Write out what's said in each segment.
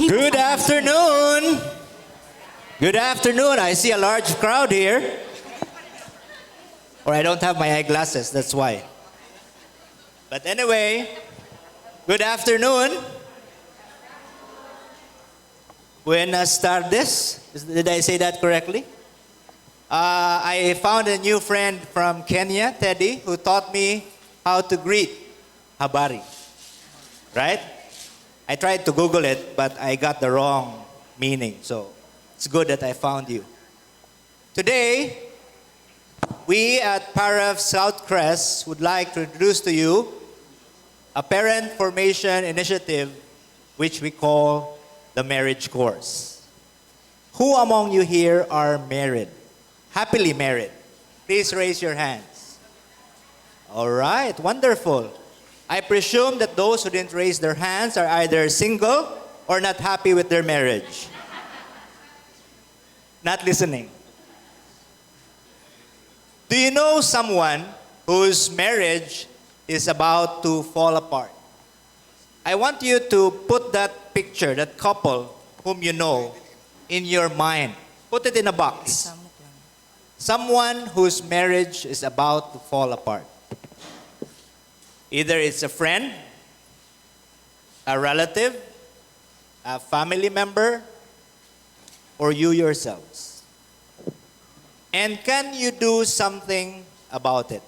Good afternoon. Good afternoon. I see a large crowd here. Or I don't have my eyeglasses, that's why. But anyway, good afternoon. Buenas tardes. Did I say that correctly? I found a new friend from Kenya, Teddy, who taught me how to greet habari. Right? I tried to Google it, but I got the wrong meaning. So it's good that I found you. Today, we at Paraf Southcrest would like to introduce to you a parent formation initiative which we call the marriage course. Who among you here are married? Happily married? Please raise your hands. All right, wonderful. I presume that those who didn't raise their hands are either single or not happy with their marriage. Not listening. Do you know someone whose marriage is about to fall apart? I want you to put that picture, that couple whom you know, in your mind. Put it in a box. Someone whose marriage is about to fall apart. Either it's a friend, a relative, a family member, or you yourselves. And can you do something about it?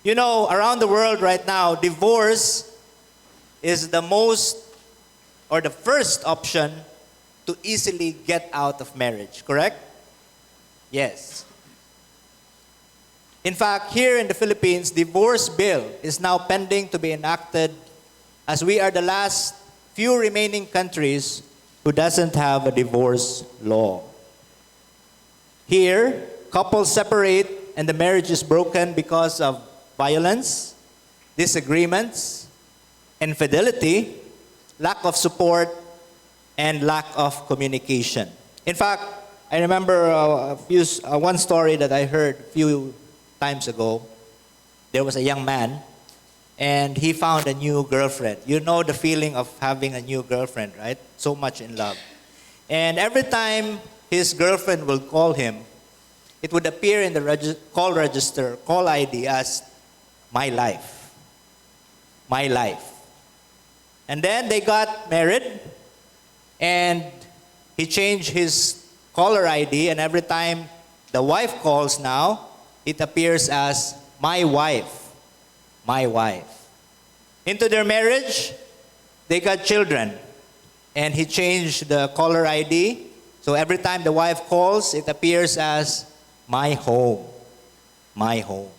You know, around the world right now, divorce is the most or the first option to easily get out of marriage, correct? Yes. In fact, here in the Philippines, divorce bill is now pending to be enacted as we are the last few remaining countries who doesn't have a divorce law. Here, couples separate and the marriage is broken because of violence, disagreements, infidelity, lack of support, and lack of communication. In fact, I remember one story that I heard a few times ago. There was a young man and he found a new girlfriend. You know the feeling of having a new girlfriend, right? So much in love. And every time his girlfriend will call him, it would appear in the call register, call ID as my life. My life. And then they got married and he changed his caller ID, and every time the wife calls now, it appears as my wife. My wife. Into their marriage, they got children. And he changed the caller ID. So every time the wife calls, it appears as my home. My home.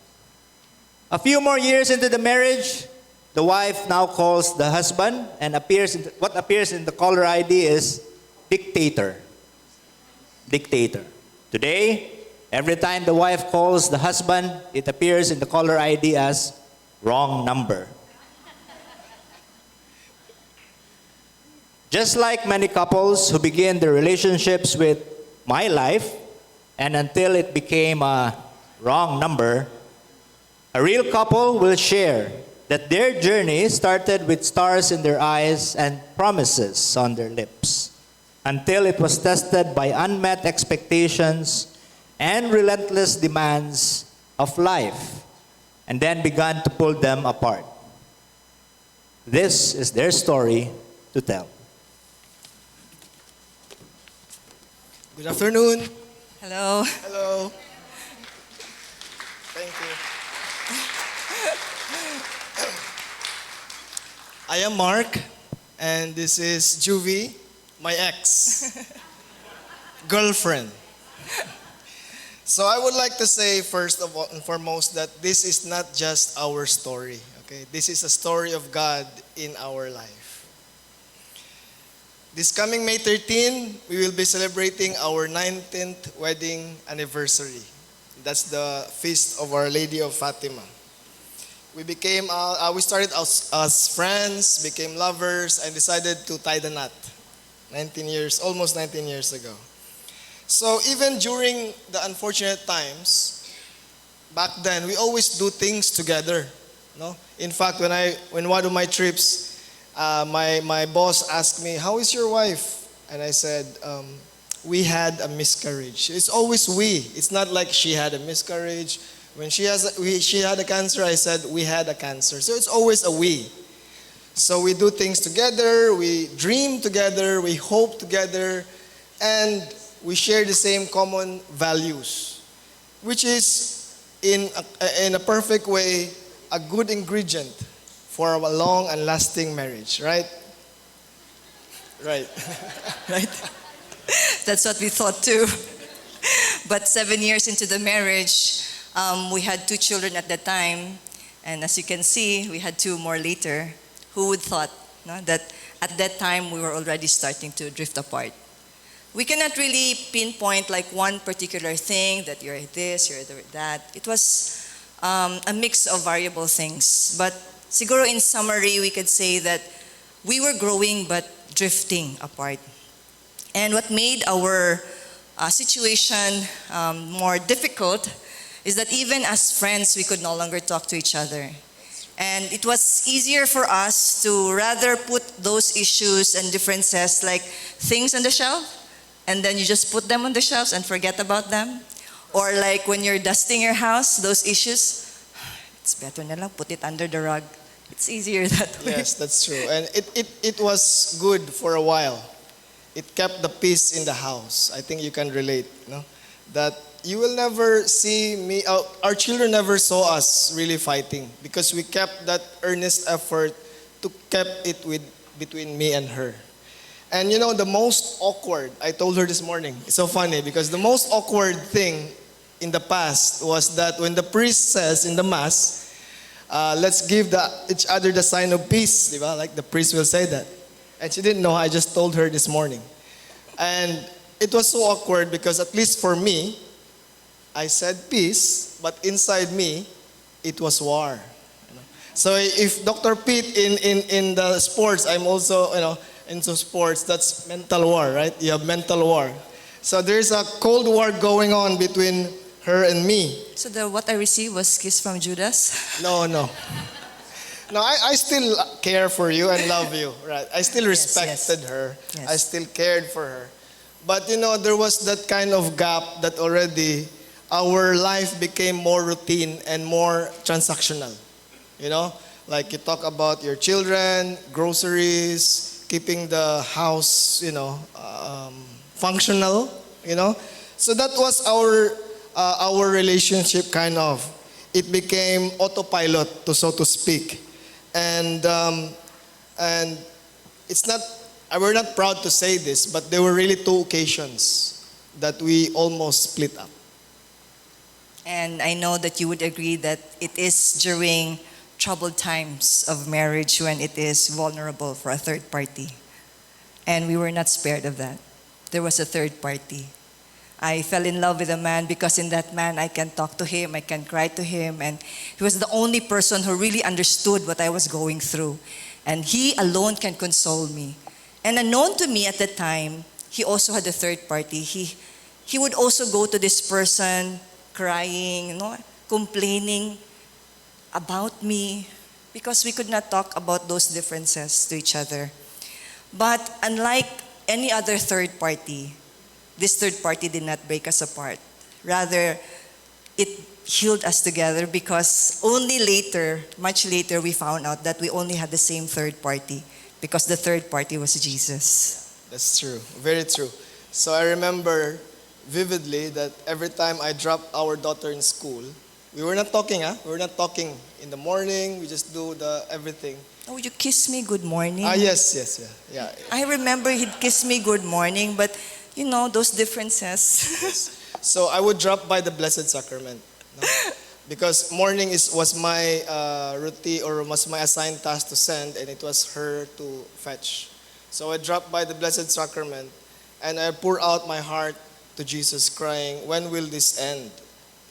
A few more years into the marriage, the wife now calls the husband and what appears in the caller ID is dictator. Dictator. Today, every time the wife calls the husband, it appears in the caller ID as wrong number. Just like many couples who begin their relationships with my life, and until it became a wrong number, a real couple will share that their journey started with stars in their eyes and promises on their lips, until it was tested by unmet expectations and relentless demands of life, and then began to pull them apart. This is their story to tell. Good afternoon. Hello. Hello. Thank you. I am Mark, and this is Juvie, my ex girlfriend. So I would like to say first of all and foremost that this is not just our story, okay? This is a story of God in our life. This coming May 13, we will be celebrating our 19th wedding anniversary. That's the feast of Our Lady of Fatima. We started as friends, became lovers, and decided to tie the knot. Almost 19 years ago. So even during the unfortunate times, back then, we always do things together. No? In fact, when one of my trips, my boss asked me, "How is your wife?" And I said, "We had a miscarriage." It's always we. It's not like she had a miscarriage. When she had a cancer, I said, "We had a cancer." So it's always a we. So we do things together, we dream together, we hope together, and we share the same common values, which is in a perfect way a good ingredient for a long and lasting marriage, right? Right. Right? That's what we thought too. But 7 years into the marriage, we had 2 children at that time. And as you can see, we had 2 more later. Who would thought, no, that at that time we were already starting to drift apart? We cannot really pinpoint like one particular thing that you're this, you're that. It was a mix of variable things. But siguro in summary, we could say that we were growing but drifting apart. And what made our situation more difficult is that even as friends, we could no longer talk to each other. And it was easier for us to rather put those issues and differences like things on the shelf, and then you just put them on the shelves and forget about them. Or like when you're dusting your house, those issues, it's better na lang, put it under the rug. It's easier that way. Yes, that's true. And it was good for a while. It kept the peace in the house. I think you can relate, no? That you will never see me, our children never saw us really fighting because we kept that earnest effort to keep it between me and her. And you know, the most awkward, I told her this morning, it's so funny because the most awkward thing in the past was that when the priest says in the Mass, let's give each other the sign of peace, di ba? Like the priest will say that. And she didn't know, I just told her this morning. And it was so awkward because at least for me, I said peace, but inside me, it was war. So if Dr. Pete in the sports, I'm also into sports, that's mental war, right? You have mental war. So there's a cold war going on between her and me. So what I received was kiss from Judas? No. No, I still care for you and love you, right? I still respected her. Yes. I still cared for her. But there was that kind of gap that already our life became more routine and more transactional. Like you talk about your children, groceries, keeping the house, functional, So that was our relationship kind of. It became autopilot, so to speak. And it's not, we're not proud to say this, but there were really 2 occasions that we almost split up. And I know that you would agree that it is during troubled times of marriage when it is vulnerable for a third party. And we were not spared of that. There was a third party. I fell in love with a man because in that man I can talk to him, I can cry to him, and he was the only person who really understood what I was going through. And he alone can console me. And unknown to me at the time, he also had a third party. He would also go to this person crying, complaining about me because we could not talk about those differences to each other. But unlike any other third party, this third party did not break us apart. Rather, it healed us together because only later, much later, we found out that we only had the same third party because the third party was Jesus. That's true. Very true. So I remember vividly that every time I dropped our daughter in school, we were not talking, We were not talking in the morning. We just do everything. Oh, you kiss me good morning? Yes, yeah. I remember he'd kiss me good morning, but those differences. Yes. So I would drop by the Blessed Sacrament. Because morning was my routine or was my assigned task to send, and it was her to fetch. So I dropped by the Blessed Sacrament and I pour out my heart to Jesus, crying, when will this end?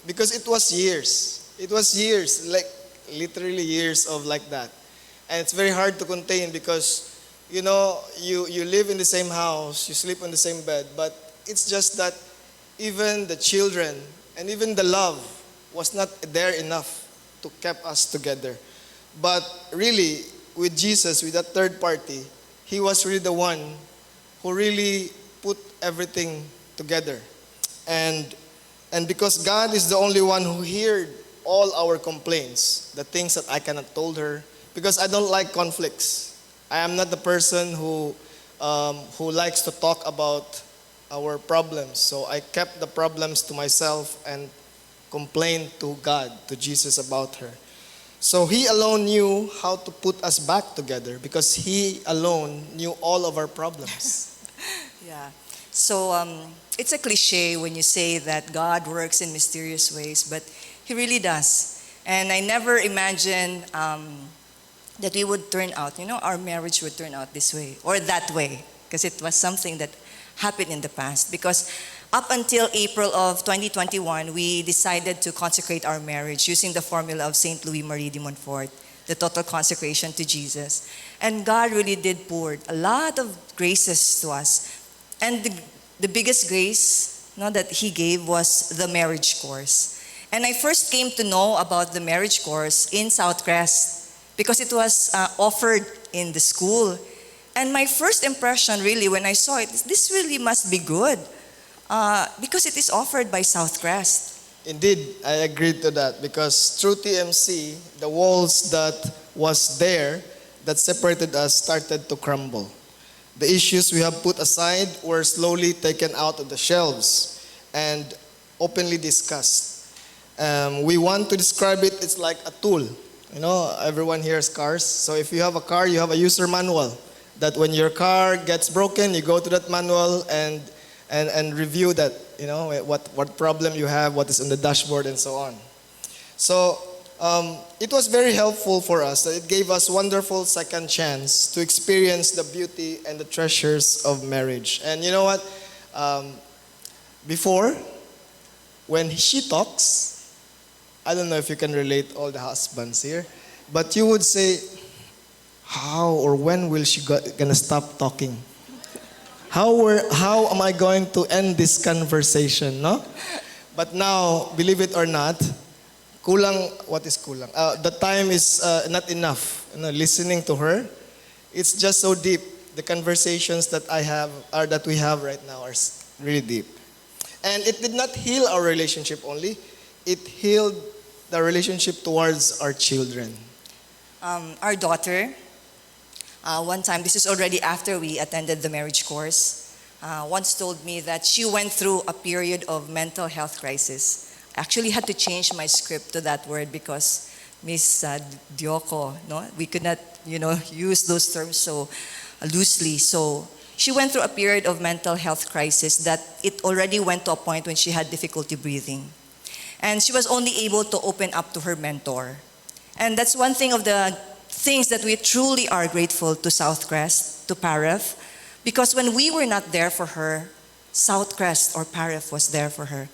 Because it was years. It was years, like literally years of like that. And it's very hard to contain because, you live in the same house, you sleep on the same bed, but it's just that even the children and even the love was not there enough to keep us together. But really, with Jesus, with that third party, he was really the one who really put everything together. And because God is the only one who heard all our complaints, the things that I cannot told her, because I don't like conflicts. I am not the person who likes to talk about our problems. So I kept the problems to myself and complained to God, to Jesus about her. So he alone knew how to put us back together because he alone knew all of our problems. Yeah. So it's a cliche when you say that God works in mysterious ways, but he really does. And I never imagined that we would turn out, our marriage would turn out this way or that way, because it was something that happened in the past. Because up until April of 2021, we decided to consecrate our marriage using the formula of Saint Louis Marie de Montfort, the total consecration to Jesus. And God really did pour a lot of graces to us. And the biggest grace that he gave was the marriage course. And I first came to know about the marriage course in Southcrest because it was offered in the school. And my first impression really when I saw it, this really must be good because it is offered by Southcrest. Indeed, I agreed to that because through TMC, the walls that was there that separated us started to crumble. The issues we have put aside were slowly taken out of the shelves and openly discussed. We want to describe it, it's like a tool. Everyone here has cars. So if you have a car, you have a user manual. That when your car gets broken, you go to that manual and review that, what problem you have, what is on the dashboard, and so on. So it was very helpful for us. It gave us wonderful second chance to experience the beauty and the treasures of marriage. And you know what? Before, when she talks, I don't know if you can relate, all the husbands here, but you would say, how or when will she gonna stop talking? How am I going to end this conversation, no? But now, believe it or not, what is kulang? The time is not enough. Listening to her, it's just so deep. The conversations that that we have right now are really deep. And it did not heal our relationship only, it healed the relationship towards our children. Our daughter, one time, this is already after we attended the marriage course, once told me that she went through a period of mental health crisis. I actually had to change my script to that word because Miss Dioko, we could not, use those terms so loosely. So she went through a period of mental health crisis that it already went to a point when she had difficulty breathing. And she was only able to open up to her mentor. And that's one thing of the things that we truly are grateful to Southcrest, to Paref, because when we were not there for her, Southcrest or Paref was there for her.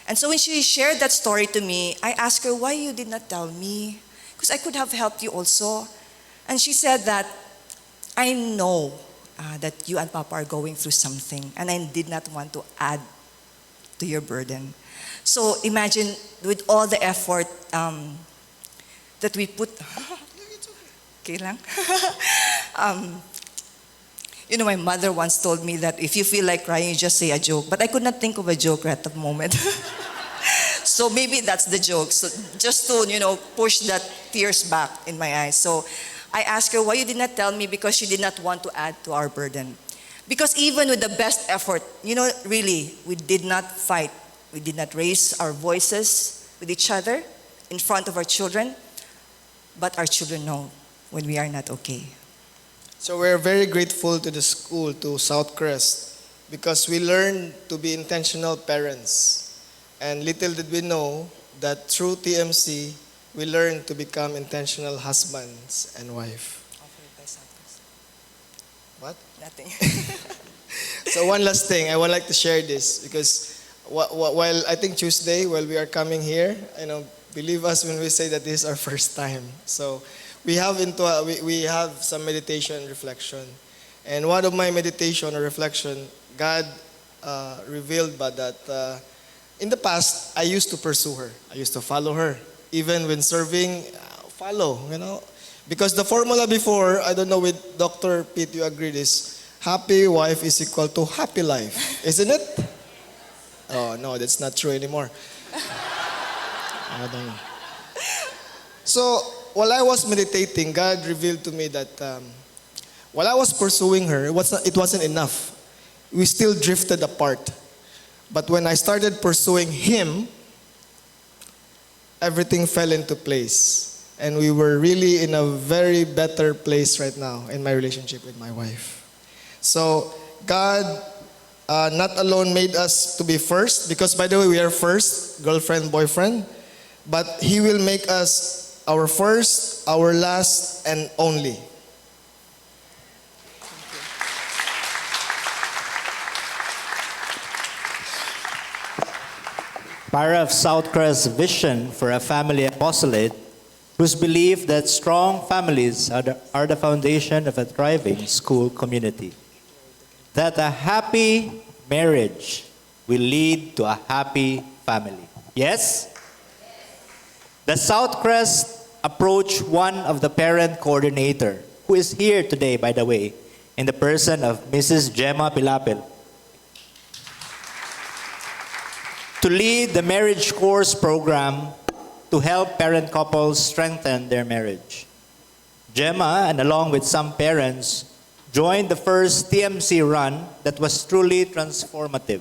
And so when she shared that story to me, I asked her, why you did not tell me? Because I could have helped you also. And she said that, I know that you and Papa are going through something, and I did not want to add to your burden. So imagine with all the effort that we put, okay lang? My mother once told me that if you feel like crying, you just say a joke. But I could not think of a joke at the moment. So maybe that's the joke. So just to, push that tears back in my eyes. So I asked her why you did not tell me, because she did not want to add to our burden. Because even with the best effort, really, we did not fight. We did not raise our voices with each other in front of our children. But our children know when we are not okay. So we're very grateful to the school, to Southcrest, because we learned to be intentional parents. And little did we know that through TMC, we learned to become intentional husbands and wife. What? Nothing. So one last thing, I would like to share this because while I think Tuesday, while we are coming here, believe us when we say that this is our first time. So we have some meditation and reflection. And one of my meditation or reflection, God revealed that in the past, I used to pursue her. I used to follow her. Even when serving, follow, Because the formula before, I don't know with Dr. Pete, you agreed, is happy wife is equal to happy life. Isn't it? Oh, no, that's not true anymore. I don't know. So, while I was meditating, God revealed to me that while I was pursuing her, it wasn't enough. We still drifted apart. But when I started pursuing Him, everything fell into place. And we were really in a very better place right now in my relationship with my wife. So, God not alone made us to be first, because by the way, we are first, girlfriend, boyfriend, but He will make us our first, our last, and only. Para of Southcrest's vision for a family apostolate, whose belief that strong families are the foundation of a thriving school community. That a happy marriage will lead to a happy family. Yes? The Southcrest approached one of the parent coordinator, who is here today, by the way, in the person of Mrs. Gemma Pilapil, to lead the marriage course program to help parent couples strengthen their marriage. Gemma, and along with some parents, joined the first TMC run that was truly transformative,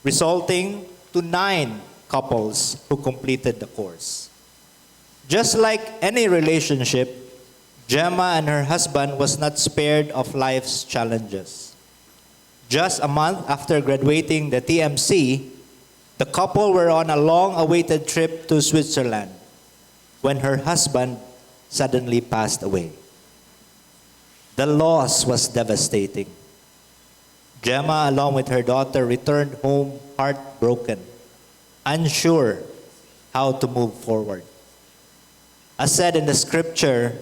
resulting to 9 couples who completed the course. Just like any relationship, Gemma and her husband was not spared of life's challenges. Just a month after graduating the TMC, the couple were on a long-awaited trip to Switzerland when her husband suddenly passed away. The loss was devastating. Gemma, along with her daughter, returned home heartbroken, unsure how to move forward. As said in the scripture,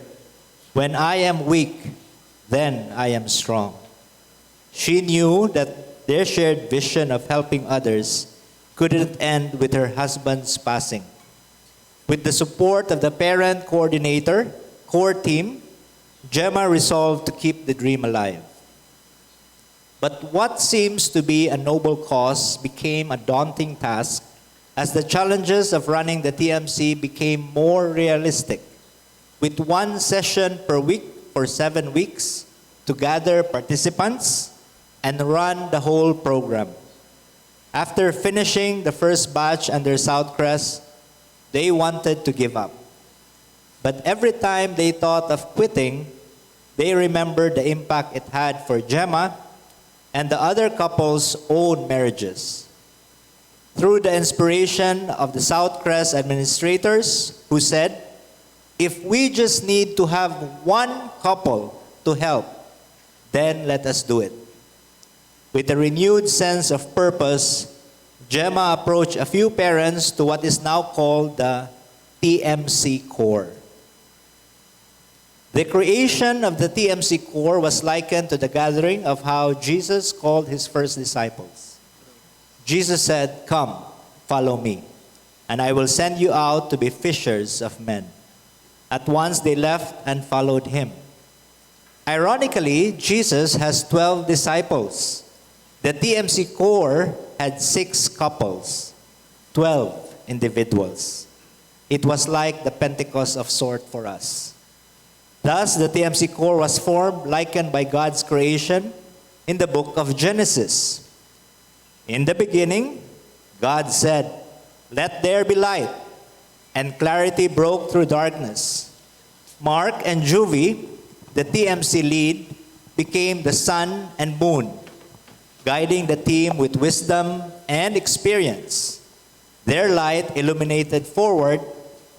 "When I am weak, then I am strong." She knew that their shared vision of helping others couldn't end with her husband's passing. With the support of the parent coordinator, core team, Gemma resolved to keep the dream alive. But what seems to be a noble cause became a daunting task as the challenges of running the TMC became more realistic, with 1 session per week for 7 weeks to gather participants and run the whole program. After finishing the first batch under Southcrest, they wanted to give up. But every time they thought of quitting, they remembered the impact it had for Gemma and the other couple's own marriages. Through the inspiration of the Southcrest administrators, who said, "If we just need to have 1 couple to help, then let us do it." With a renewed sense of purpose, Gemma approached a few parents to what is now called the TMC Core. The creation of the TMC Core was likened to the gathering of how Jesus called his first disciples. Jesus said, "Come, follow me, and I will send you out to be fishers of men." At once they left and followed him. Ironically, Jesus has 12 disciples. The TMC Core had 6 couples, 12 individuals. It was like the Pentecost of sort for us. Thus, the TMC Core was formed, likened by God's creation in the book of Genesis. In the beginning, God said, "Let there be light," and clarity broke through darkness. Mark and Juvie, the TMC lead, became the sun and moon, guiding the team with wisdom and experience. Their light illuminated forward,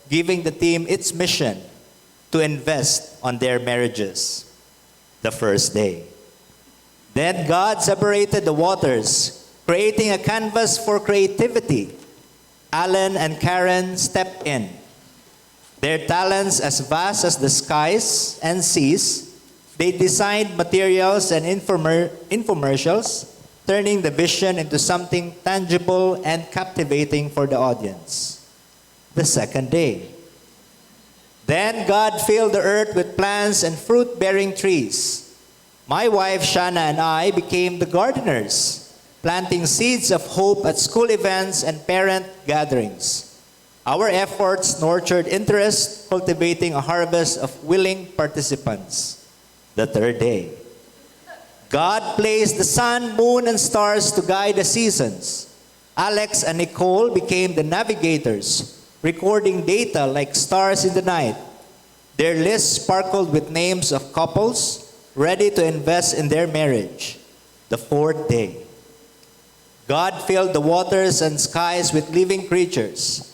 giving the team its mission to invest on their marriages the first day. Then God separated the waters, creating a canvas for creativity. Alan and Karen stepped in. Their talents as vast as the skies and seas, they designed materials and infomercials, turning the vision into something tangible and captivating for the audience. The second day, Then God filled the earth with plants and fruit-bearing trees. My wife Shanna and I became the gardeners, planting seeds of hope at school events and parent gatherings. Our efforts nurtured interest, cultivating a harvest of willing participants. The third day, God placed the sun, moon, and stars to guide the seasons. Alex and Nicole became the navigators, recording data like stars in the night. Their list sparkled with names of couples ready to invest in their marriage. The fourth day, God filled the waters and skies with living creatures.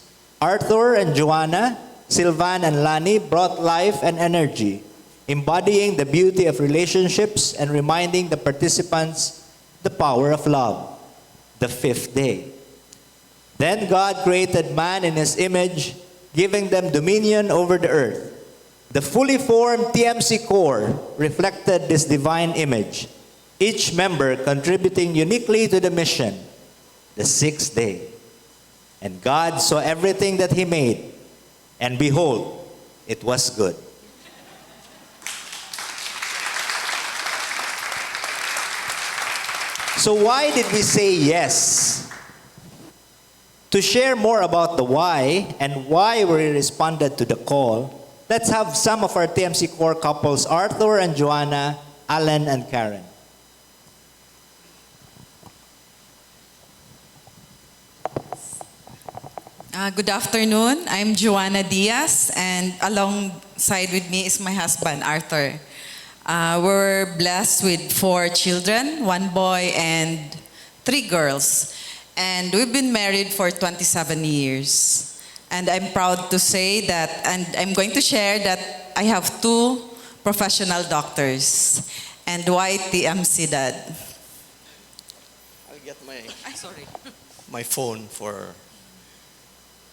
Arthur and Joanna, Sylvan and Lani brought life and energy, embodying the beauty of relationships and reminding the participants the power of love. The fifth day, then God created man in his image, giving them dominion over the earth. The fully formed TMC core reflected this divine image, each member contributing uniquely to the mission. The sixth day, and God saw everything that he made, and behold, it was good. So why did we say yes? To share more about the why and why we responded to the call, let's have some of our TMC core couples, Arthur and Joanna, Alan and Karen. Good afternoon. I'm Joanna Diaz, and alongside with me is my husband, Arthur. We're blessed with 4 children, 1 boy and 3 girls. And we've been married for 27 years. And I'm proud to say that, and I'm going to share that I have 2 professional doctors. And why TMC Dad? I'll get Sorry. my phone for...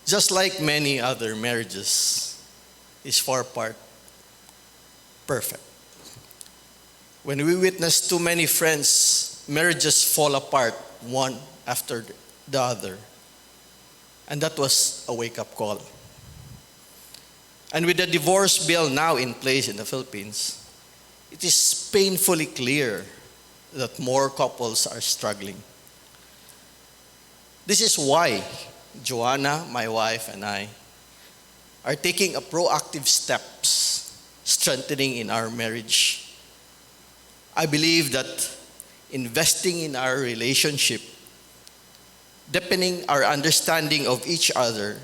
Just like many other marriages, is 4-part perfect. When we witness too many friends, marriages fall apart one after the other. And that was a wake-up call. And with the divorce bill now in place in the Philippines, it is painfully clear that more couples are struggling. This is why Joanna, my wife, and I are taking a proactive steps strengthening in our marriage. I believe that investing in our relationship, deepening our understanding of each other,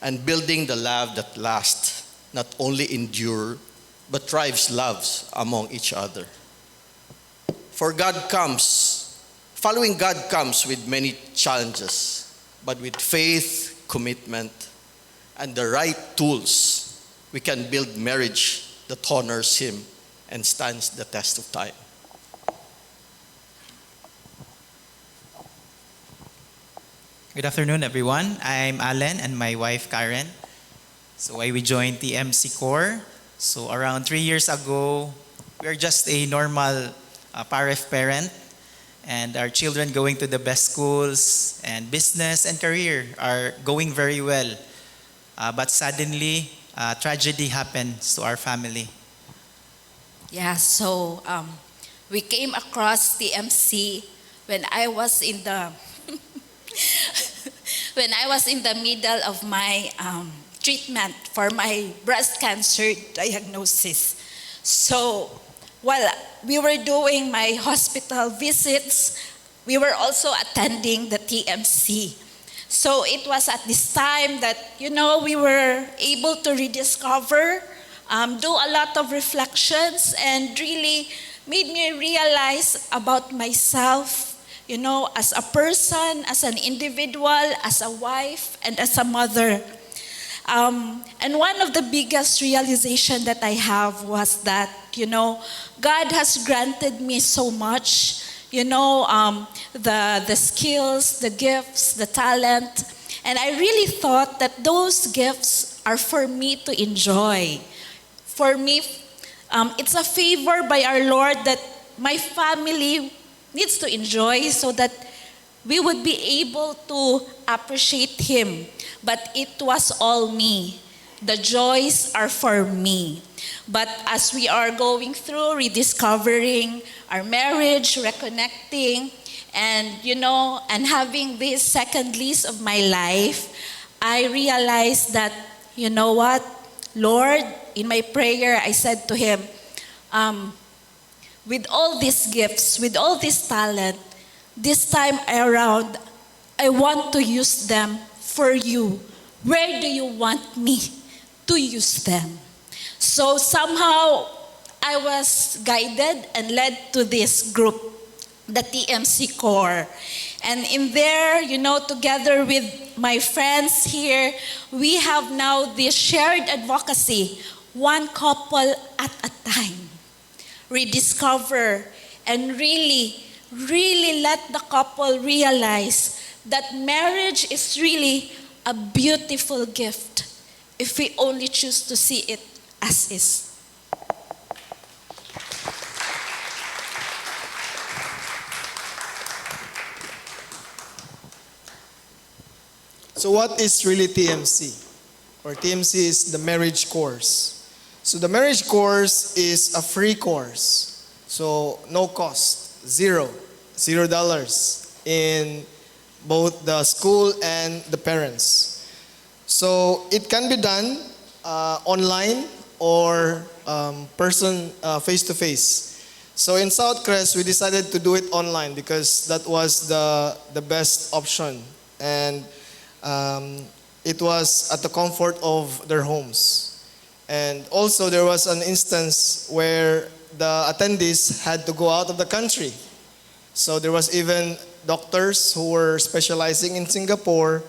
and building the love that lasts, not only endure, but thrives loves among each other. Following God comes with many challenges, but with faith, commitment, and the right tools, we can build marriage that honors Him and stands the test of time. Good afternoon, everyone. I'm Alan and my wife, Karen. So why we joined the MC Core? So around 3 years ago, we are just a normal PAREF parent, and our children going to the best schools, and business and career are going very well. But suddenly, tragedy happens to our family. Yeah, so we came across the MC when I was in the middle of my treatment for my breast cancer diagnosis. So while we were doing my hospital visits, we were also attending the TMC. So it was at this time that, we were able to rediscover, do a lot of reflections, and really made me realize about myself, as a person, as an individual, as a wife, and as a mother. And one of the biggest realization that I have was that, God has granted me so much, the skills, the gifts, the talent. And I really thought that those gifts are for me to enjoy. For me, it's a favor by our Lord that my family needs to enjoy so that we would be able to appreciate Him. But it was all me. the joys are for me. But as we are going through rediscovering our marriage, reconnecting, and having this second lease of my life, I realized that, you know what, Lord, in my prayer, I said to Him, with all these gifts, with all this talent, this time around, I want to use them for you. Where do you want me to use them? So somehow, I was guided and led to this group, the TMC Core. And in there, together with my friends here, we have now this shared advocacy, one couple at a time. Rediscover and really, really let the couple realize that marriage is really a beautiful gift if we only choose to see it as is. So what is really TMC? Or TMC is the marriage course. So the marriage course is a free course. So no cost, $0 in both the school and the parents. So it can be done online or person face-to-face. So in Southcrest, we decided to do it online because that was the best option. And it was at the comfort of their homes. And also there was an instance where the attendees had to go out of the country. So there was even doctors who were specializing in Singapore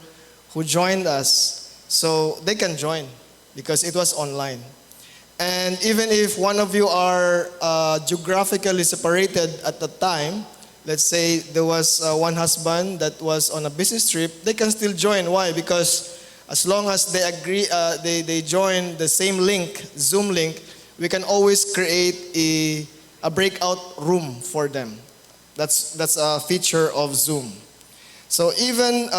who joined us. So they can join because it was online. And even if one of you are geographically separated at the time, let's say there was one husband that was on a business trip, they can still join. Why? Because as long as they agree, they join the same link, Zoom link, we can always create a breakout room for them. That's a feature of Zoom. So even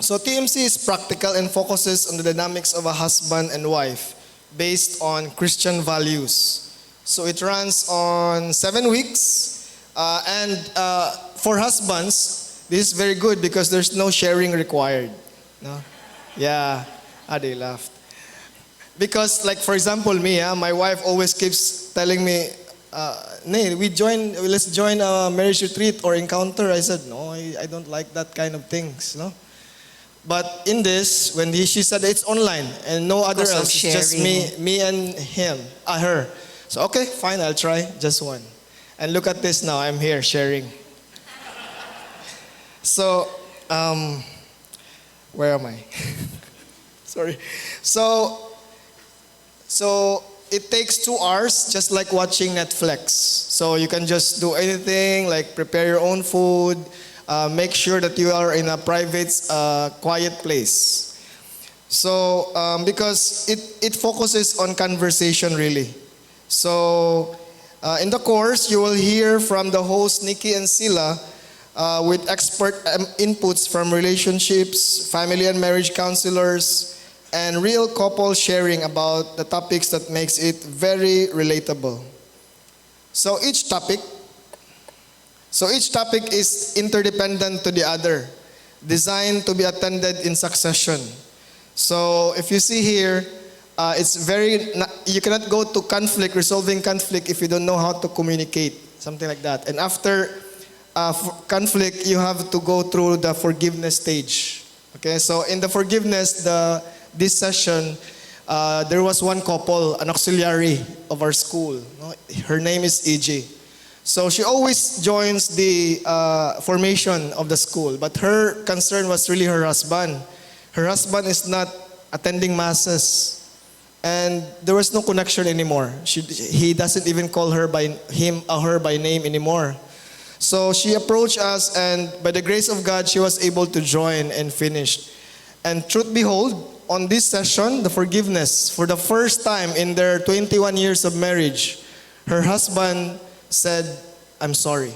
so TMC is practical and focuses on the dynamics of a husband and wife based on Christian values. So it runs on 7 weeks. And for husbands, this is very good because there's no sharing required. No? Yeah, they laughed. Because like for example me, my wife always keeps telling me, Nay, let's join a marriage retreat or encounter. I said, no, I don't like that kind of things. No? But in this, when she said it's online and no other else, it's just me and her. So okay, fine, I'll try just one. And look at this now, I'm here sharing. So, where am I? Sorry. So it takes 2 hours, just like watching Netflix. So you can just do anything, like prepare your own food, make sure that you are in a private, quiet place. So, because it focuses on conversation really. So, in the course, you will hear from the hosts, Nikki and Sila, with expert inputs from relationships, family and marriage counselors, and real couple sharing about the topics that makes it very relatable. So each topic is interdependent to the other, designed to be attended in succession. So if you see here, you cannot go to resolving conflict if you don't know how to communicate, something like that. And after conflict, you have to go through the forgiveness stage. Okay, so in the forgiveness, this session, there was one couple, an auxiliary of our school. Her name is EJ. So she always joins the formation of the school, but her concern was really her husband. Her husband is not attending masses. And there was no connection anymore. He doesn't even call her by name anymore. So she approached us, and by the grace of God, she was able to join and finish. And truth behold, on this session, the forgiveness, for the first time in their 21 years of marriage, her husband said, "I'm sorry."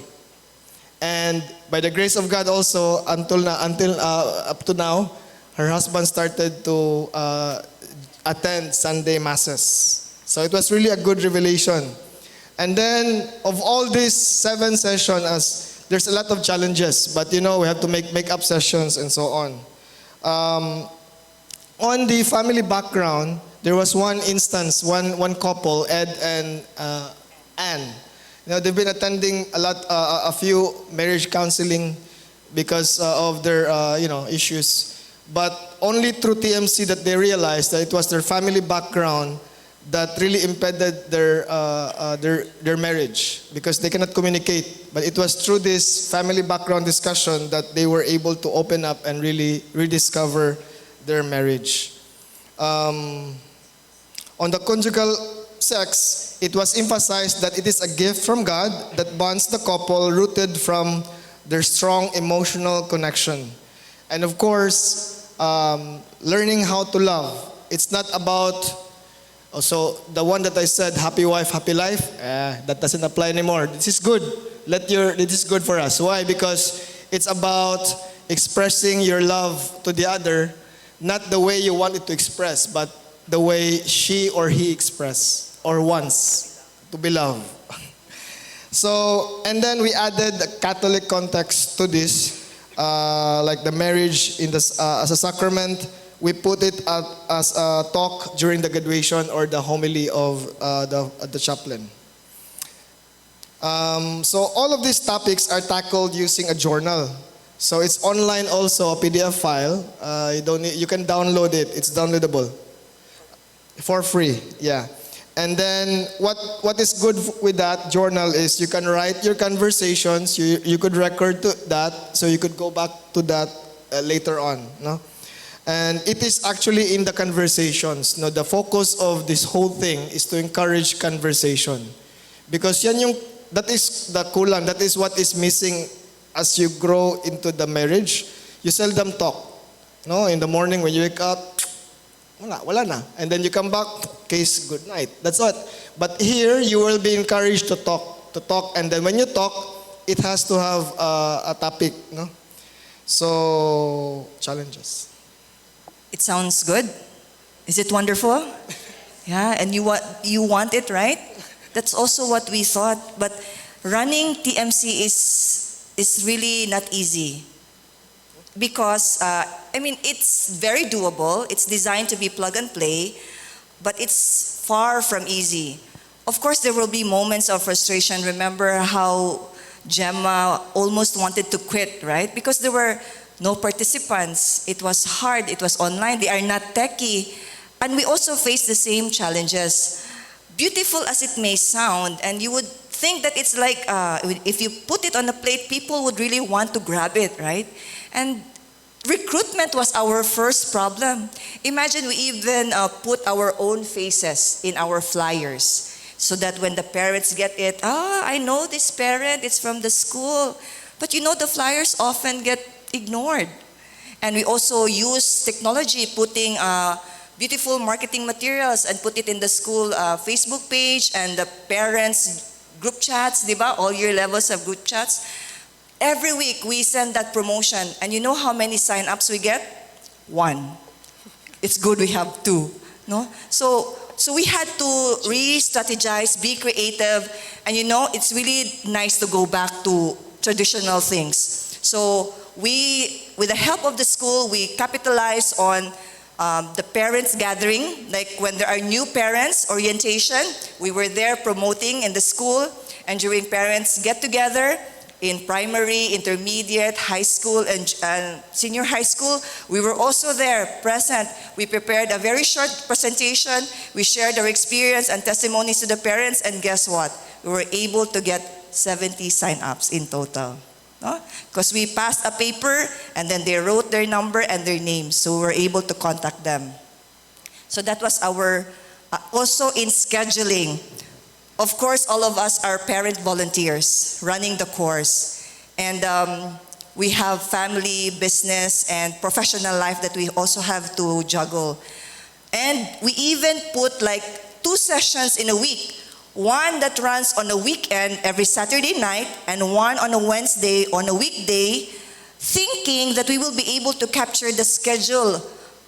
And by the grace of God also, up to now, her husband started to attend Sunday masses. So it was really a good revelation. And then of all these 7 sessions, there's a lot of challenges, but we have to make up sessions and so on. On the family background, there was one instance, one couple, Ed and Anne. They've been attending a few marriage counseling because of their issues, but only through TMC that they realized that it was their family background that really impeded their marriage because they cannot communicate. But it was through this family background discussion that they were able to open up and really rediscover their marriage. On the conjugal sex, it was emphasized that it is a gift from God that bonds the couple rooted from their strong emotional connection. And of course, learning how to love. It's not about also the one that I said, happy wife, happy life. That doesn't apply anymore. This is good. This is good for us. Why? Because it's about expressing your love to the other, not the way you want it to express, but the way she or he express or wants to be loved. So, and then we added the Catholic context to this, like the marriage as a sacrament. We put it as a talk during the graduation or the homily of the chaplain. So all of these topics are tackled using a journal. So it's online also, a PDF file. You can download it. It's downloadable for free. Yeah. And then what is good with that journal is you can write your conversations. You could record that, so you could go back to that later on. No? And it is actually in the conversations. No, the focus of this whole thing is to encourage conversation, because that is the kulang. That is what is missing as you grow into the marriage. You seldom talk. No, in the morning when you wake up, wala na. And then you come back, case, good night. That's what. But here, you will be encouraged to talk. And then when you talk, it has to have a topic. No? So, challenges. It sounds good. Is it wonderful? Yeah, and you want it, right? That's also what we thought. But running TMC is really not easy. Because, it's very doable. It's designed to be plug and play, but it's far from easy. Of course, there will be moments of frustration. Remember how Gemma almost wanted to quit, right? Because there were no participants. It was hard. It was online. They are not techie. And we also face the same challenges. Beautiful as it may sound, and you would think that it's like, if you put it on a plate, people would really want to grab it, right? And recruitment was our first problem. Imagine we even put our own faces in our flyers so that when the parents get it, I know this parent, it's from the school. But the flyers often get ignored. And we also use technology, putting beautiful marketing materials and put it in the school Facebook page and the parents' group chats, diba? All your levels of group chats. Every week we send that promotion, and you know how many sign-ups we get? 1. It's good we have 2, no? So we had to re-strategize, be creative, and it's really nice to go back to traditional things. So with the help of the school, we capitalize on the parents gathering, like when there are new parents orientation, we were there promoting in the school, and during parents get together in primary, intermediate, high school, and senior high school, we were also there present. We prepared a very short presentation. We shared our experience and testimonies to the parents, and guess what? We were able to get 70 sign-ups in total. Because we passed a paper and then they wrote their number and their names, so we were able to contact them. So that was our, also in scheduling. Of course, all of us are parent volunteers running the course. And we have family, business, and professional life that we also have to juggle. And we even put like 2 sessions in a week. One that runs on a weekend every Saturday night, and one on a Wednesday on a weekday, thinking that we will be able to capture the schedule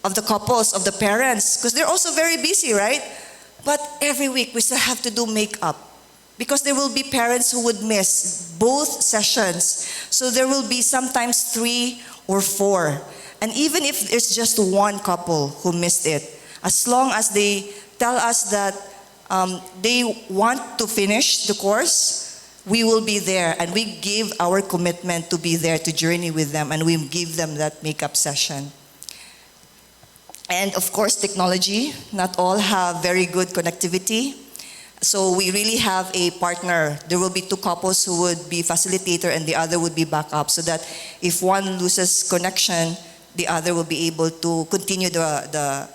of the couples, of the parents, because they're also very busy, right? But every week we still have to do makeup because there will be parents who would miss both sessions. So there will be sometimes 3 or 4. And even if it's just one couple who missed it, as long as they tell us that they want to finish the course, we will be there, and we give our commitment to be there to journey with them, and we give them that makeup session. And of course, technology. Not all have very good connectivity. So we really have a partner. There will be 2 couples who would be facilitator and the other would be backup, so that if one loses connection, the other will be able to continue the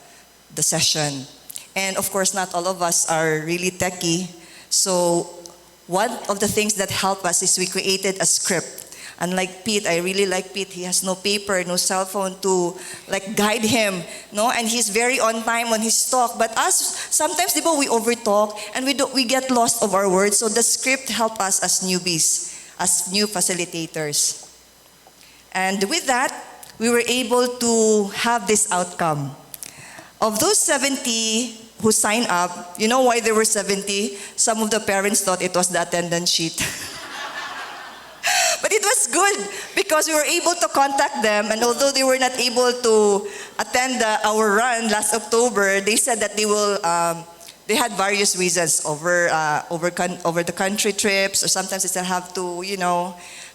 session. And of course, not all of us are really techie. So one of the things that helped us is we created a script. Unlike Pete, I really like Pete. He has no paper, no cell phone to like guide him, no. And he's very on time on his talk. But us, sometimes, we overtalk and we get lost of our words. So the script helped us as newbies, as new facilitators. And with that, we were able to have this outcome. Of those 70 who signed up, you know why there were 70? Some of the parents thought it was the attendance sheet. But it was good because we were able to contact them, and although they were not able to attend our run last October, they said that they will. They had various reasons over the country trips, or sometimes they still have to,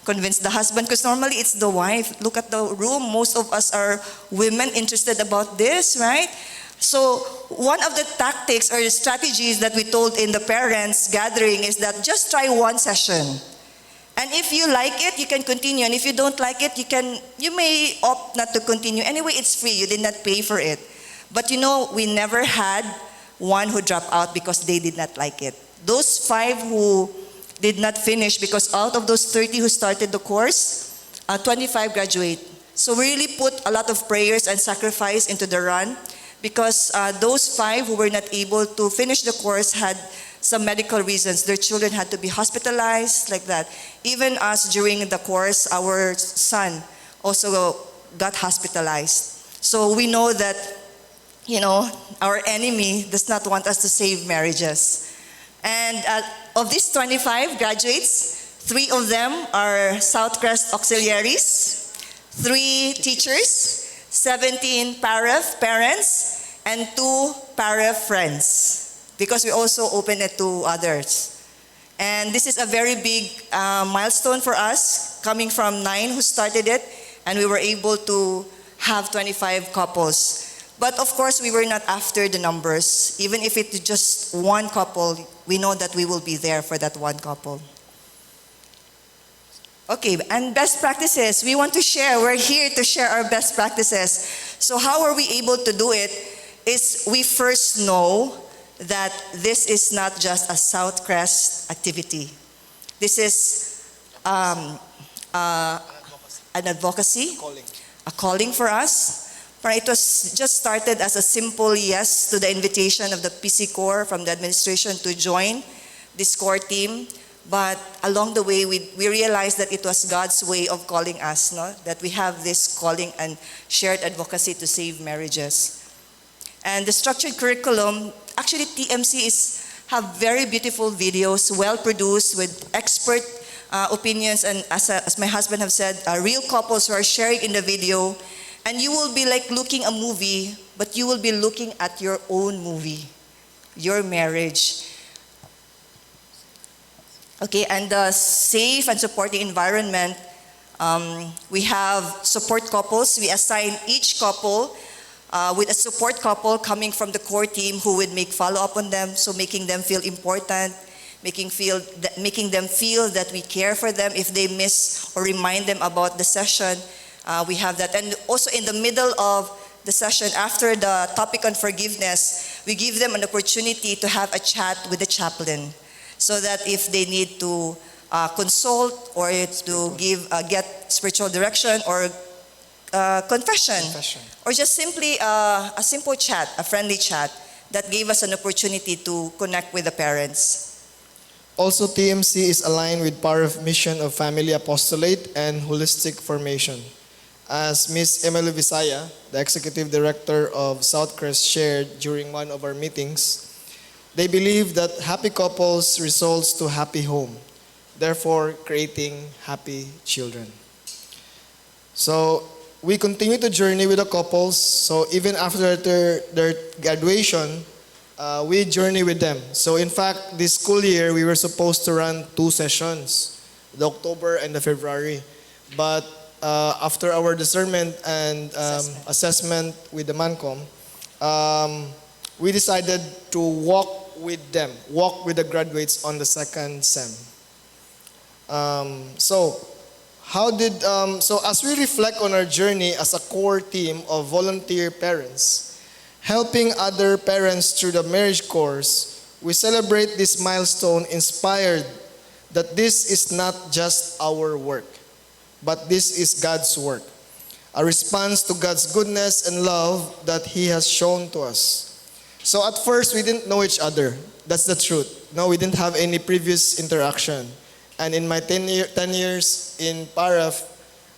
convince the husband, because normally it's the wife. Look at the room. Most of us are women interested about this, right? So one of the tactics or strategies that we told in the parents gathering is that just try one session. And if you like it, you can continue. And if you don't like it, you may opt not to continue. Anyway, it's free. You did not pay for it. But we never had one who dropped out because they did not like it. Those 5 who did not finish, because out of those 30 who started the course, 25 graduate. So we really put a lot of prayers and sacrifice into the run, because those 5 who were not able to finish the course had some medical reasons. Their children had to be hospitalized, like that. Even us, during the course, our son also got hospitalized. So we know that, our enemy does not want us to save marriages. And of these 25 graduates, 3 of them are Southcrest auxiliaries, 3 teachers, 17 paraf parents, and 2 paraf friends, because we also open it to others. And this is a very big milestone for us, coming from 9 who started it, and we were able to have 25 couples. But of course, we were not after the numbers. Even if it's just one couple, we know that we will be there for that one couple. Okay, and best practices. We want to share. We're here to share our best practices. So how are we able to do it? Is we first know that this is not just a Southcrest activity. This is an advocacy, a calling for us. It was just started as a simple yes to the invitation of the PC Corps from the administration to join this core team. But along the way, we realized that it was God's way of calling us, that we have this calling and shared advocacy to save marriages. And the structured curriculum, actually TMC have very beautiful videos, well produced with expert opinions, and as my husband have said, real couples who are sharing in the video. And you will be like looking a movie, but you will be looking at your own movie, your marriage. Okay, and the safe and supporting environment, we have support couples. We assign each couple with a support couple coming from the core team who would make follow-up on them, so making them feel important, making them feel that we care for them if they miss or remind them about the session. We have that. And also in the middle of the session, after the topic on forgiveness, we give them an opportunity to have a chat with the chaplain, so that if they need to consult or to get spiritual direction or confession, or just simply a simple chat, a friendly chat, that gave us an opportunity to connect with the parents. Also, TMC is aligned with PARF mission of family apostolate and holistic formation. As Ms. Emily Visaya, the Executive Director of Southcrest, shared during one of our meetings, they believe that happy couples results to happy home, therefore creating happy children. So we continue to journey with the couples. So even after their graduation, we journey with them. So in fact, this school year, we were supposed to run 2 sessions, the October and the February. But after our discernment and assessment with the MANCOM, we decided to walk with them, walk with the graduates on the second SEM. So as we reflect on our journey as a core team of volunteer parents, helping other parents through the marriage course, we celebrate this milestone inspired that this is not just our work, but this is God's work, a response to God's goodness and love that He has shown to us. So at first, we didn't know each other. That's the truth. No, we didn't have any previous interaction. And in my 10 years in Paraf,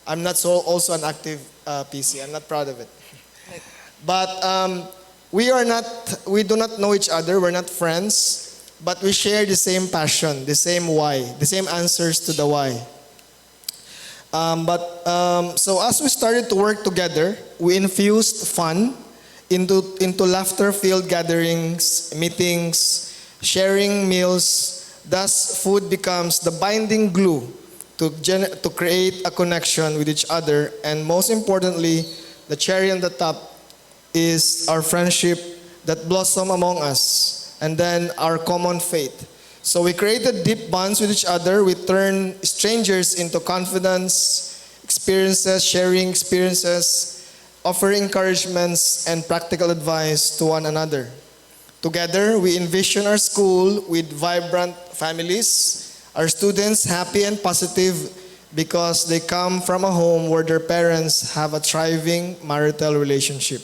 I'm not also an active PC. I'm not proud of it. But we do not know each other. We're not friends. But we share the same passion, the same why, the same answers to the why. So as we started to work together, we infused fun into laughter-filled gatherings, meetings, sharing meals. Thus, food becomes the binding glue to create a connection with each other. And most importantly, the cherry on the top is our friendship that blossom among us, and then our common faith. So we created deep bonds with each other. We turned strangers into confidence, experiences, sharing experiences, offering encouragements and practical advice to one another. Together, we envision our school with vibrant families, our students happy and positive because they come from a home where their parents have a thriving marital relationship.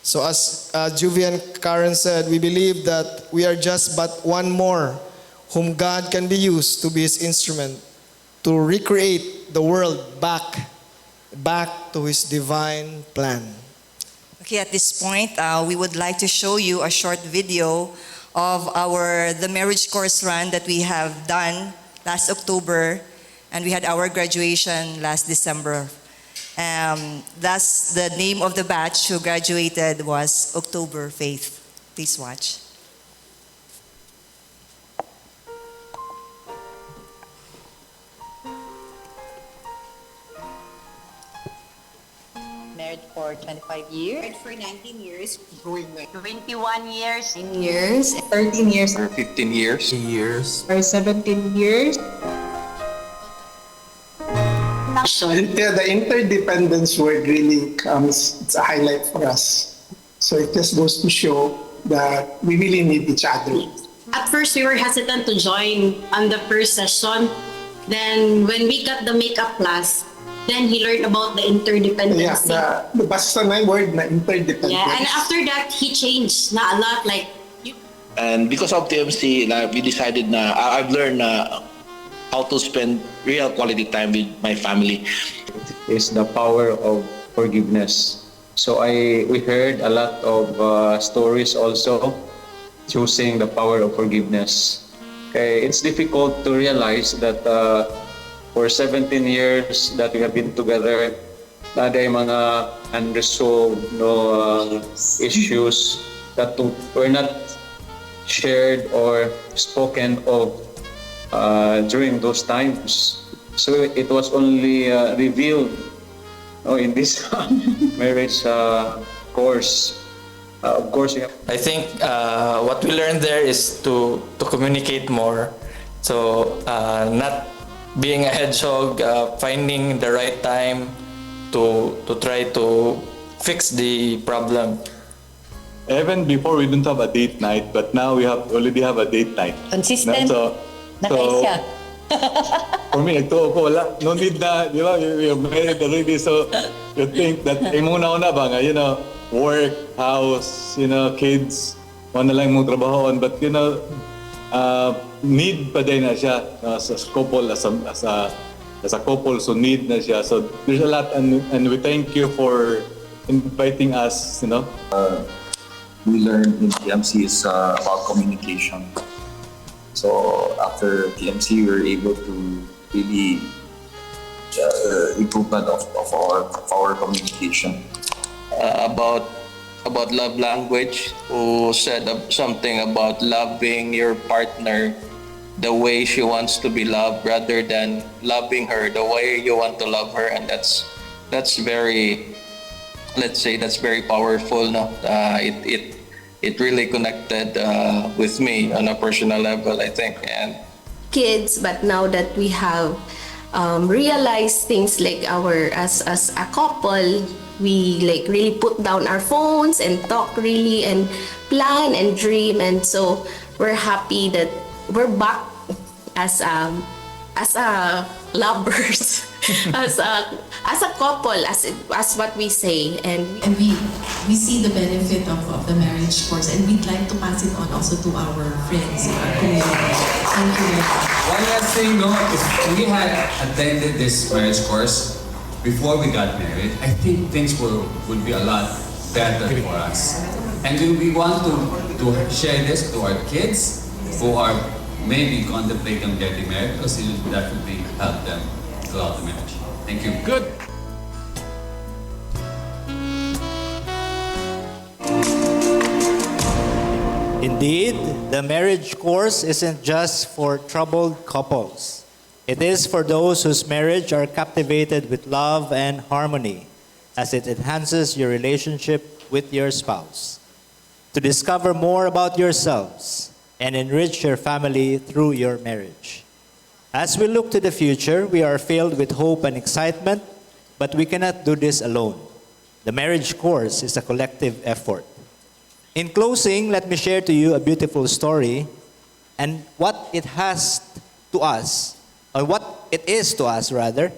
So as Juvie and Karen said, we believe that we are just but one more whom God can be used to be His instrument to recreate the world back to His divine plan. Okay, at this point, we would like to show you a short video of the marriage course run that we have done last October, and we had our graduation last December. Thus, the name of the batch who graduated was October Faith. Please watch. Married for 25 years. Married for 19 years. Going like 21 years. 9 years. 13 years. 15 years. Or 17 years. Yeah, the interdependence word really it's a highlight for us. So it just goes to show that we really need each other. At first, we were hesitant to join on the first session. Then, when we got the makeup class, then he learned about the interdependency. Yeah, the basta na yung word na interdependence. Yeah, and after that, he changed na a lot. Like, And because of TMC, we decided na I've learned how to spend real quality time with my family. Is the power of forgiveness. So we heard a lot of stories also choosing the power of forgiveness. Okay, it's difficult to realize that for 17 years that we have been together, na may mga unresolved issues that were not shared or spoken of during those times. So it was only revealed in this marriage course. Of course, I think what we learned there is to communicate more. So not being a hedgehog, finding the right time to try to fix the problem. Even before we didn't have a date night, but now we already have a date night. Consistent. So for me, wala. No need na, di ba? You're married already, so you think that, muna-una ba nga, work, house, kids, na lang mong trabahoon, but need pa din na siya as a couple, as a as a couple, so need na siya. So there's a lot, and we thank you for inviting us, you know. We learned in TMC is about communication. So after TMC, we were able to really improvement of our communication. About love language, who said something about loving your partner the way she wants to be loved rather than loving her the way you want to love her, and that's very, let's say, that's very powerful. No, it really connected with me on a personal level, I think. And Kids, but now that we have realized things like as a couple, we like really put down our phones and talk really and plan and dream, and so we're happy that we're back as lovers, as a couple, as what we say, and we see the benefit of the marriage course, and we'd like to pass it on also to our friends, our community. Thank you. One last thing, no, if we had attended this marriage course before we got married, I think things would be a lot better for us. And we want to share this to our kids who are maybe contemplating getting married, because it will definitely help them throughout the marriage. Thank you. Good. Indeed, the marriage course isn't just for troubled couples. It is for those whose marriage are captivated with love and harmony, as it enhances your relationship with your spouse. To discover more about yourselves and enrich your family through your marriage. As we look to the future, we are filled with hope and excitement, but we cannot do this alone. The marriage course is a collective effort. In closing, let me share to you a beautiful story and what it has to us, or what it is to us rather,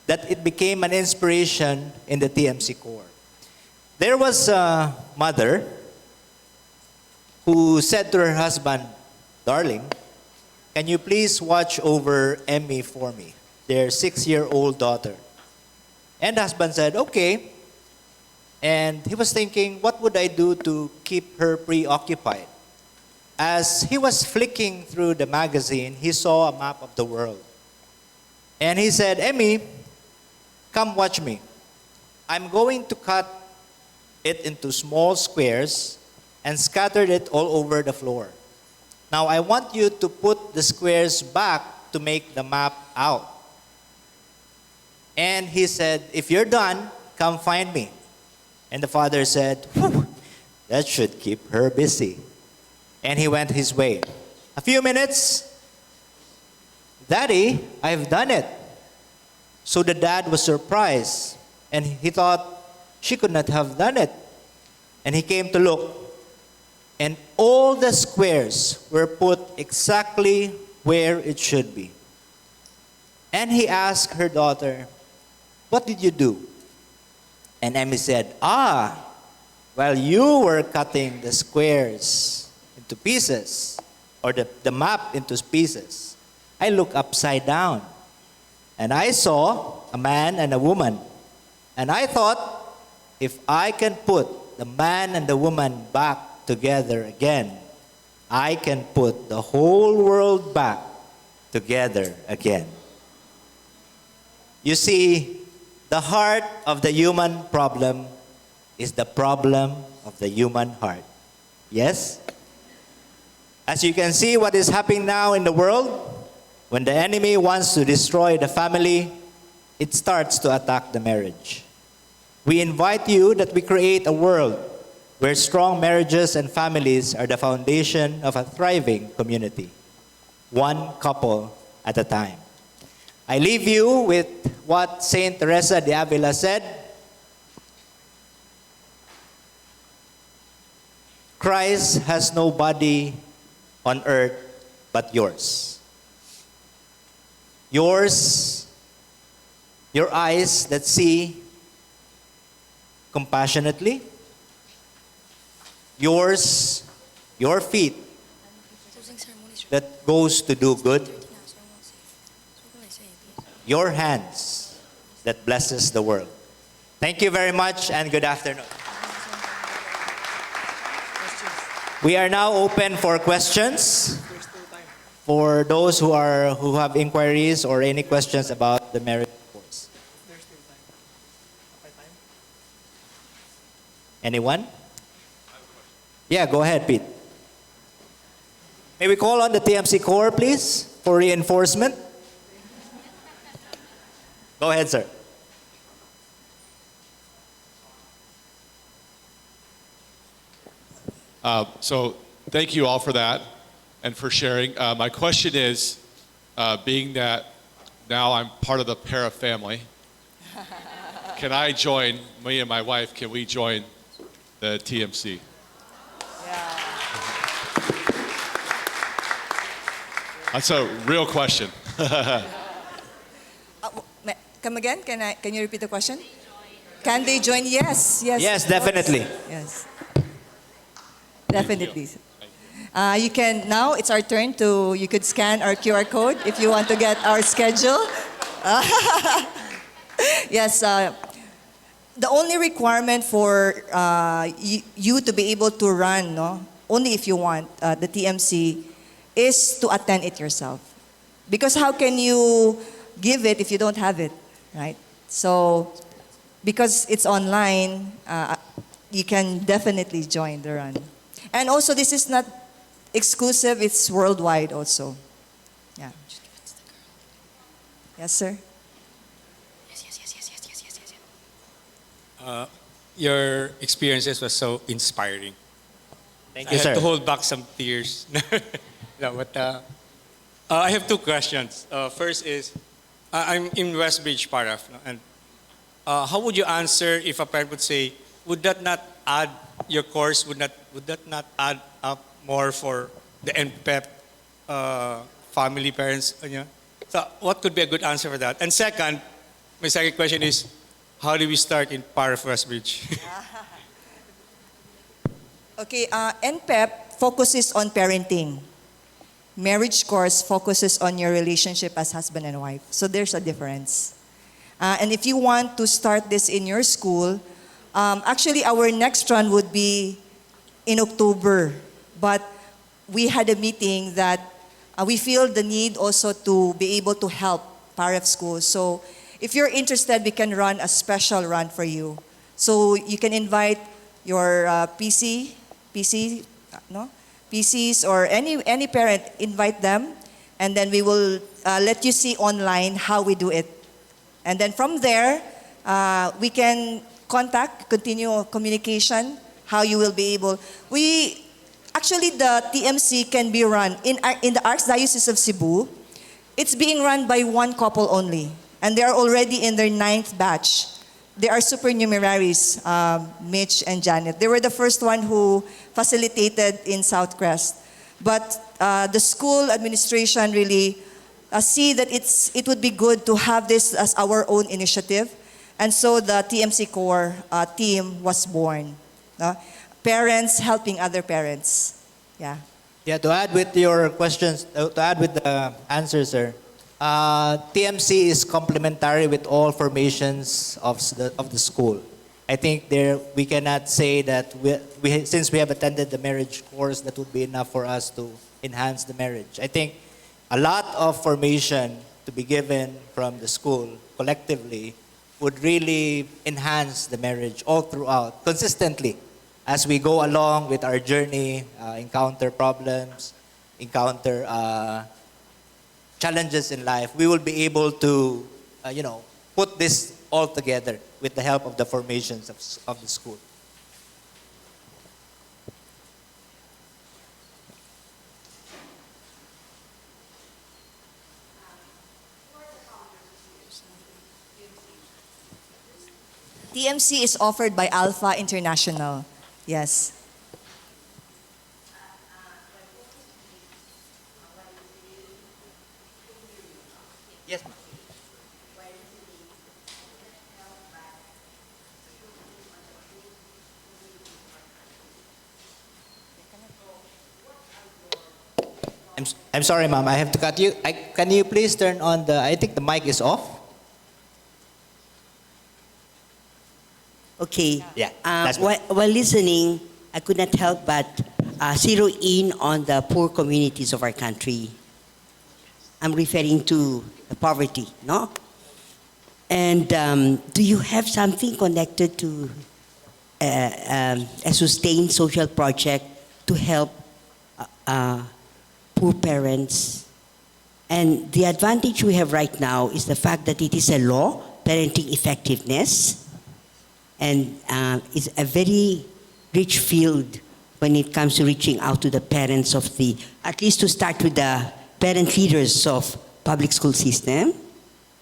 that it became an inspiration in the TMC Corps. There was a mother who said to her husband, "Darling, can you please watch over Emmy for me, their 6-year-old daughter?" And the husband said, "Okay." And he was thinking, what would I do to keep her preoccupied? As he was flicking through the magazine, he saw a map of the world. And he said, "Emmy, come watch me. I'm going to cut it into small squares and scattered it all over the floor. Now I want you to put the squares back to make the map out." And he said, "If you're done, come find me." And the father said, "Whew, that should keep her busy." And he went his way. A few minutes, "Daddy, I've done it." So the dad was surprised, and he thought she could not have done it. And he came to look, and all the squares were put exactly where it should be. And he asked her daughter, "What did you do?" And Emmy said, "While you were cutting the squares into pieces, or the map into pieces, I looked upside down, and I saw a man and a woman. And I thought, if I can put the man and the woman back together again, I can put the whole world back together again." You see, the heart of the human problem is the problem of the human heart. Yes? As you can see what is happening now in the world, when the enemy wants to destroy the family, it starts to attack the marriage. We invite you that we create a world where strong marriages and families are the foundation of a thriving community, one couple at a time. I leave you with what Saint Teresa de Avila said: "Christ has no body on earth but yours. Yours, your eyes that see compassionately. Yours, your feet that goes to do good. your hands that blesses the world. Thank you very much and good afternoon. We are now open for questions. For those who have inquiries or any questions about the marriage course. Anyone? Yeah, go ahead, Pete. May we call on the TMC Corps, please, for reinforcement? Go ahead, sir. So thank you all for that and for sharing. My question is, being that now I'm part of the Para family, can I join, me and my wife, can we join the TMC? That's a real question. Come again? Can you repeat the question? Can they join? Yes, yes. Yes, definitely. Yes. Definitely. You can, now it's our turn you could scan our QR code if you want to get our schedule. Yes, the only requirement for you to be able to run, only if you want, the TMC, is to attend it yourself. Because how can you give it if you don't have it, right? So, because it's online, you can definitely join the run. And also, this is not exclusive, it's worldwide also. Yeah. Yes, sir? Your experiences was so inspiring. Thank you, I sir. had to hold back some tears. No, but I have two questions. First is, I'm in Westbridge Paraf, and how would you answer if a parent would say, would that not add your course? Would that not add up more for the NPEP family parents? So, what could be a good answer for that? And second, my second question is, how do we start in Paraf Westbridge? Okay, NPEP focuses on parenting. Marriage course focuses on your relationship as husband and wife. So there's a difference. And if you want to start this in your school, actually our next run would be in October. But we had a meeting that we feel the need also to be able to help Paraf schools. So if you're interested, we can run a special run for you. So you can invite your PCs or any parent, invite them, and then we will let you see online how we do it. And then from there, we can continue communication, how you will be able. Actually, the TMC can be run in the Archdiocese of Cebu. It's being run by one couple only, and they are already in their 9th batch. They are supernumeraries, Mitch and Janet. They were the first one who facilitated in Southcrest. But the school administration really see that it would be good to have this as our own initiative. And so the TMC Core team was born. Parents helping other parents. Yeah. Yeah, to add with your questions, to add with the answers, sir. TMC is complementary with all formations of the school. I think we cannot say that since we have attended the marriage course, that would be enough for us to enhance the marriage. I think a lot of formation to be given from the school collectively would really enhance the marriage all throughout, consistently, as we go along with our journey, encounter problems, encounter challenges in life, we will be able to, put this all together with the help of the formations of the school. TMC is offered by Alpha International. Yes. Yes, ma'am. I'm sorry, ma'am. I have to cut you. Can you please turn on I think the mic is off. Okay. Yeah, that's While listening, I could not help but zero in on the poor communities of our country. I'm referring to the poverty, no? And do you have something connected to a sustained social project to help poor parents? And the advantage we have right now is the fact that it is a law, parenting effectiveness, and it's a very rich field when it comes to reaching out to the parents of the, at least to start with the parent leaders of public school system.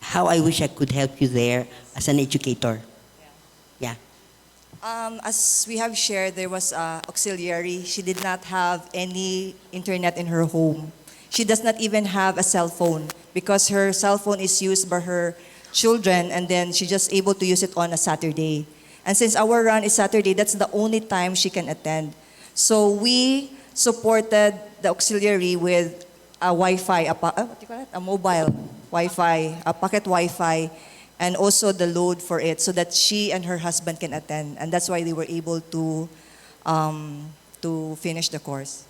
How I wish I could help you there as an educator. Yeah. As we have shared, there was auxiliary. She did not have any internet in her home. She does not even have a cell phone because her cell phone is used by her children, and then she's just able to use it on a Saturday. And since our run is Saturday, that's the only time she can attend. So we supported the auxiliary with a Wi-Fi, what do you call it? A mobile Wi-Fi, a pocket Wi-Fi, and also the load for it so that she and her husband can attend. And that's why they were able to finish the course.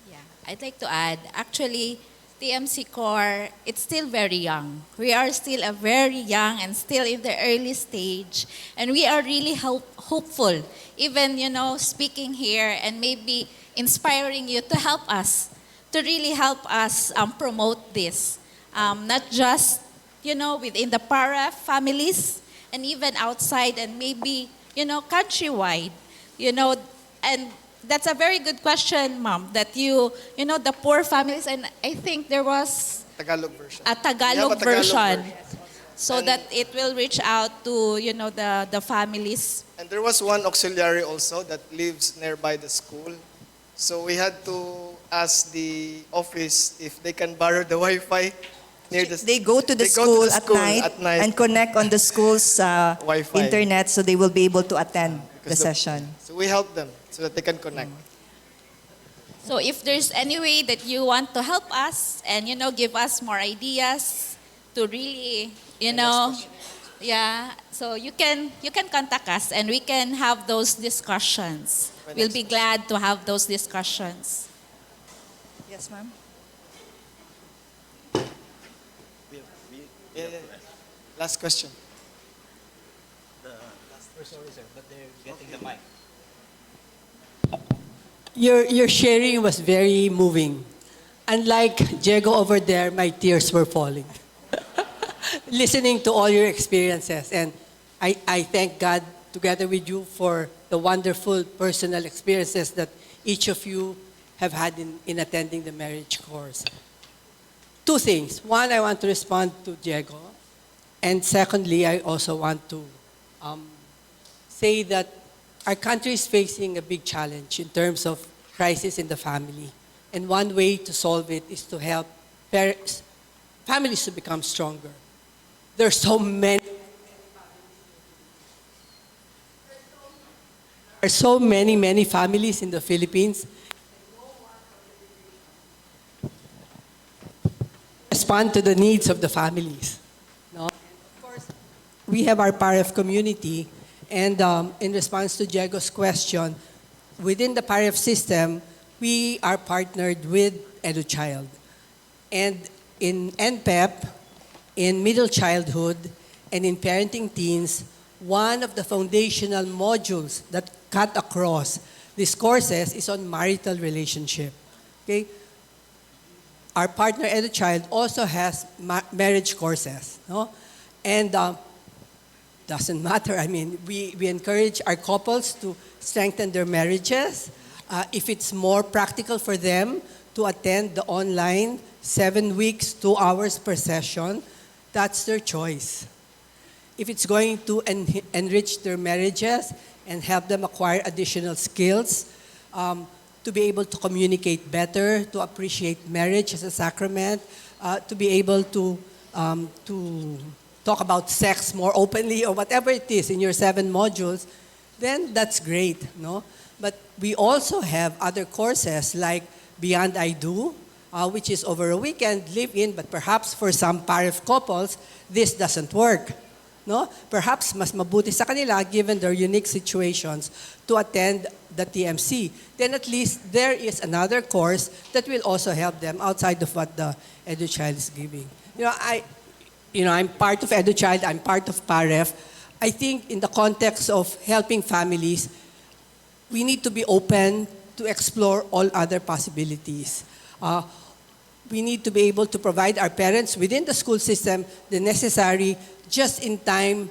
Yeah, I'd like to add, actually, TMC Core, it's still very young. We are still a very young and still in the early stage. And we are really hopeful, even, speaking here and maybe inspiring you to help us, to really help us promote this. Not just, within the para families and even outside and maybe, countrywide, and that's a very good question, Mom, that the poor families, and I think there was Tagalog version. a Tagalog version so that it will reach out to, the families. And there was one auxiliary also that lives nearby the school. So we had to ask the office if they can borrow the Wi-Fi near the They go to the school at night and connect on the school's Wi-Fi. internet so they will be able to attend the Because session. So we help them so that they can connect. So if there's any way that you want to help us and, give us more ideas to really, so you can contact us and we can have those discussions. We'll be glad to have those discussions. Yes, ma'am. Yeah. Last question. The last person, but they're getting the mic. Your sharing was very moving. Unlike Diego over there, my tears were falling. Listening to all your experiences. And I thank God together with you for the wonderful personal experiences that each of you have had in attending the marriage course. Two things. One, I want to respond to Diego. And secondly, I also want to say that our country is facing a big challenge in terms of crisis in the family. And one way to solve it is to help families to become stronger. There are so many families in the Philippines respond to the needs of the families. No? Of course, we have our PAREF community, and in response to Diego's question, within the PAREF system, we are partnered with EduChild. And in NPEP, in middle childhood, and in parenting teens, one of the foundational modules that cut across these courses is on marital relationship. Okay? Our partner EduChild also has marriage courses. No? And doesn't matter. I mean, we encourage our couples to strengthen their marriages. If it's more practical for them to attend the online 7 weeks, 2 hours per session, that's their choice. If it's going to enrich their marriages and help them acquire additional skills, to be able to communicate better, to appreciate marriage as a sacrament, to be able to talk about sex more openly or whatever it is in your 7 modules, then that's great, no? But we also have other courses like Beyond I Do, which is over a weekend, live-in, but perhaps for some PAREF couples, this doesn't work. no? Perhaps mas mabuti sa kanila given their unique situations to attend the TMC. Then at least there is another course that will also help them outside of what the EduChild is giving. I'm part of EduChild, I'm part of PAREF. I think in the context of helping families, we need to be open to explore all other possibilities. We need to be able to provide our parents within the school system the necessary just-in-time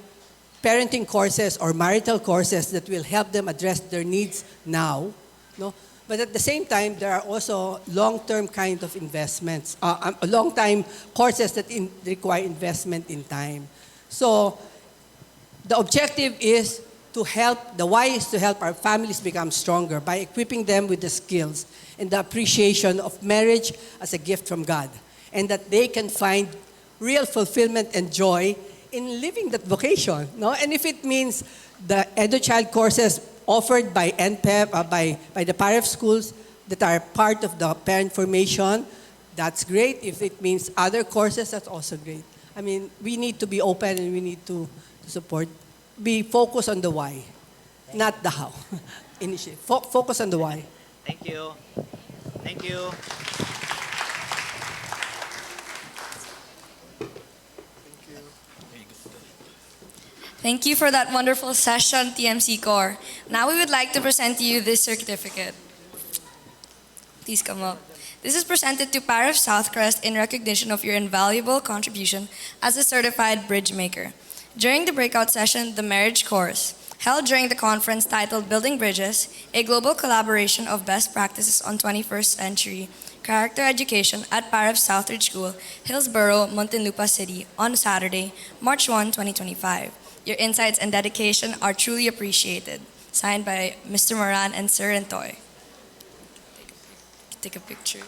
parenting courses or marital courses that will help them address their needs now. No? But at the same time, there are also long-term kind of investments, long-time courses that require investment in time. So the objective is to help, the why is to help our families become stronger by equipping them with the skills and the appreciation of marriage as a gift from God, and that they can find real fulfillment and joy in living that vocation. No? And if it means the EduChild courses offered by NPEP, by the PAREF schools that are part of the parent formation, that's great. If it means other courses, that's also great. I mean, we need to be open and we need to support, be focused on the why, not the how. Initially, focus on the why. Thank you. Thank you. Thank you for that wonderful session, TMC Core. Now we would like to present to you this certificate. Please come up. This is presented to PAREF Southcrest in recognition of your invaluable contribution as a certified bridge maker. During the breakout session, the Marriage Course, held during the conference titled Building Bridges, a global collaboration of best practices on 21st century character education at PAREF Southridge School, Hillsborough, Muntinlupa City, on Saturday, March 1, 2025. Your insights and dedication are truly appreciated. Signed by Mr. Moran and Sir Antoy. Take a picture.